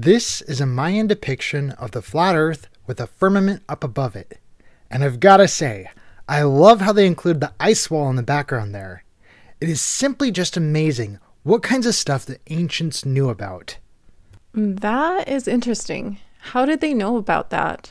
This is a Mayan depiction of the flat Earth with a firmament up above it. And I've gotta say, I love how they include the ice wall in the background there. It is simply just amazing what kinds of stuff the ancients knew about. That is interesting. How did they know about that?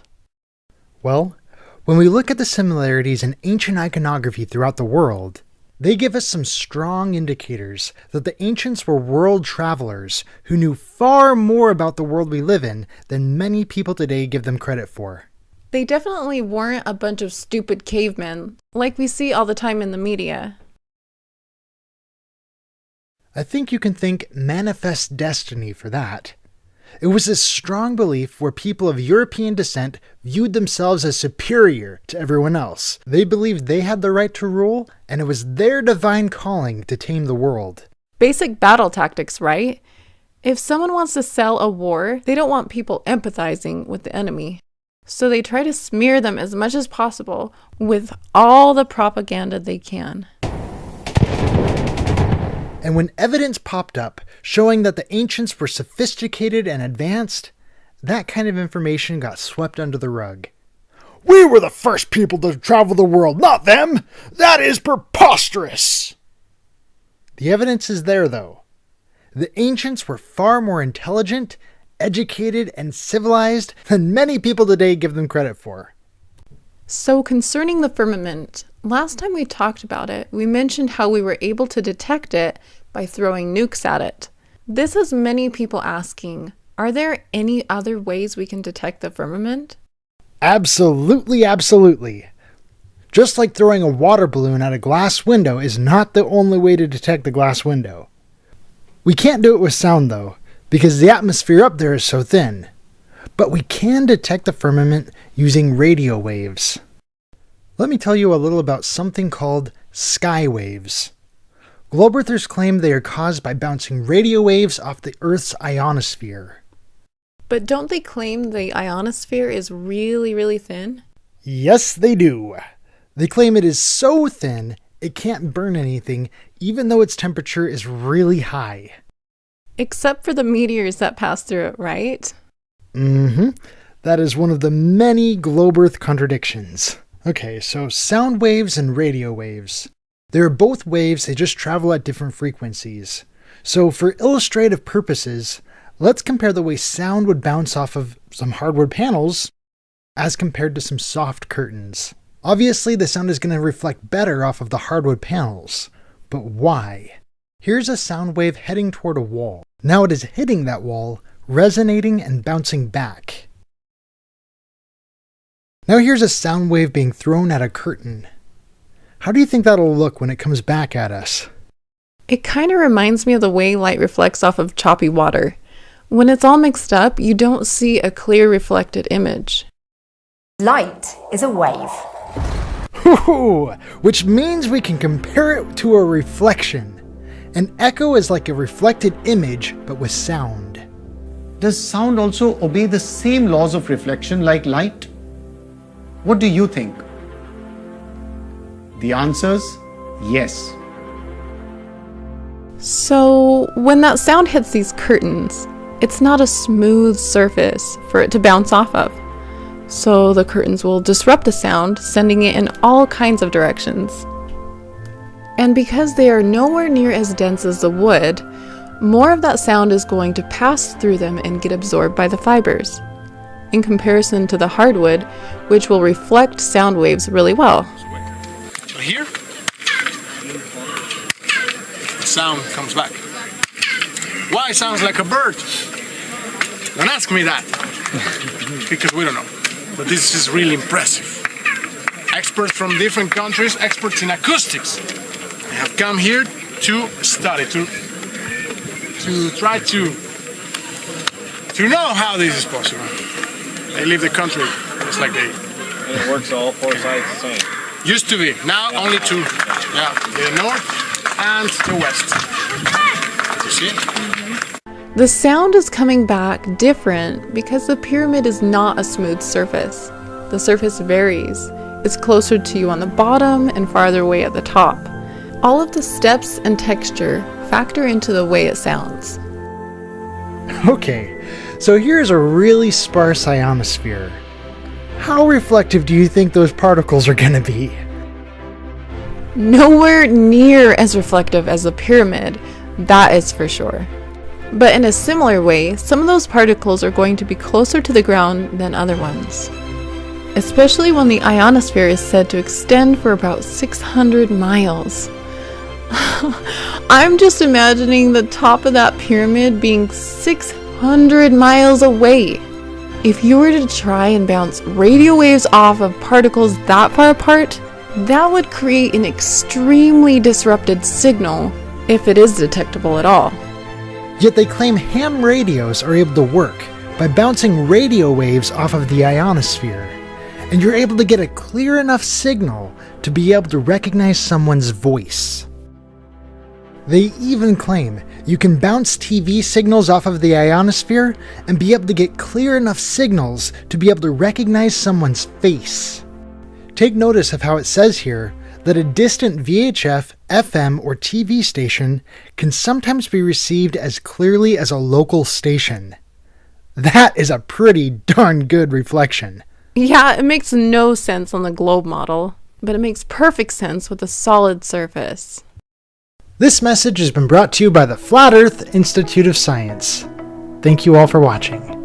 Well, when we look at the similarities in ancient iconography throughout the world, they give us some strong indicators that the ancients were world travelers who knew far more about the world we live in than many people today give them credit for. They definitely weren't a bunch of stupid cavemen, like we see all the time in the media. I think you can thank manifest destiny for that. It was this strong belief where people of European descent viewed themselves as superior to everyone else. They believed they had the right to rule, and it was their divine calling to tame the world. Basic battle tactics, right? If someone wants to sell a war, they don't want people empathizing with the enemy. So they try to smear them as much as possible with all the propaganda they can. And when evidence popped up showing that the ancients were sophisticated and advanced, that kind of information got swept under the rug. We were the first people to travel the world, not them! That is preposterous! The evidence is there, though. The ancients were far more intelligent, educated, and civilized than many people today give them credit for. So concerning the firmament, last time we talked about it, we mentioned how we were able to detect it by throwing nukes at it. This has many people asking, are there any other ways we can detect the firmament? Absolutely, absolutely. Just like throwing a water balloon at a glass window is not the only way to detect the glass window. We can't do it with sound though, because the atmosphere up there is so thin. But we can detect the firmament using radio waves. Let me tell you a little about something called sky waves. Globe Earthers claim they are caused by bouncing radio waves off the Earth's ionosphere. But don't they claim the ionosphere is really, really thin? Yes, they do. They claim it is so thin it can't burn anything, even though its temperature is really high. Except for the meteors that pass through it, right? That is one of the many globe Earth contradictions. Okay, so sound waves and radio waves. They are both waves, they just travel at different frequencies. So for illustrative purposes, let's compare the way sound would bounce off of some hardwood panels as compared to some soft curtains. Obviously, the sound is going to reflect better off of the hardwood panels. But why? Here's a sound wave heading toward a wall. Now it is hitting that wall, resonating and bouncing back. Now here's a sound wave being thrown at a curtain. How do you think that'll look when it comes back at us? It kind of reminds me of the way light reflects off of choppy water. When it's all mixed up, you don't see a clear reflected image. Light is a wave. Which means we can compare it to a reflection. An echo is like a reflected image, but with sound. Does sound also obey the same laws of reflection like light? What do you think? The answer's yes. So, when that sound hits these curtains, it's not a smooth surface for it to bounce off of. So the curtains will disrupt the sound, sending it in all kinds of directions. And because they are nowhere near as dense as the wood, more of that sound is going to pass through them and get absorbed by the fibers, in comparison to the hardwood, which will reflect sound waves really well. So here, the sound comes back. Why it sounds like a bird? Don't ask me that, because we don't know. But this is really impressive. Experts from different countries, experts in acoustics, have come here to study, to try to know how this is possible. They leave the country just like they. And it works all four sides the same. Used to be. Now only two. Yeah, the north and the west. You see? The sound is coming back different because the pyramid is not a smooth surface. The surface varies. It's closer to you on the bottom and farther away at the top. All of the steps and texture factor into the way it sounds. Okay, So here's a really sparse ionosphere. How reflective do you think those particles are going to be? Nowhere near as reflective as the pyramid, that is for sure. But in a similar way, some of those particles are going to be closer to the ground than other ones. Especially when the ionosphere is said to extend for about 600 miles. I'm just imagining the top of that pyramid being 600 miles away. If you were to try and bounce radio waves off of particles that far apart, that would create an extremely disrupted signal, if it is detectable at all. Yet they claim ham radios are able to work by bouncing radio waves off of the ionosphere, and you're able to get a clear enough signal to be able to recognize someone's voice. They even claim you can bounce TV signals off of the ionosphere and be able to get clear enough signals to be able to recognize someone's face. Take notice of how it says here that a distant VHF, FM, or TV station can sometimes be received as clearly as a local station. That is a pretty darn good reflection. Yeah, it makes no sense on the globe model, but it makes perfect sense with a solid surface. This message has been brought to you by the Flat Earth Institute of Science. Thank you all for watching.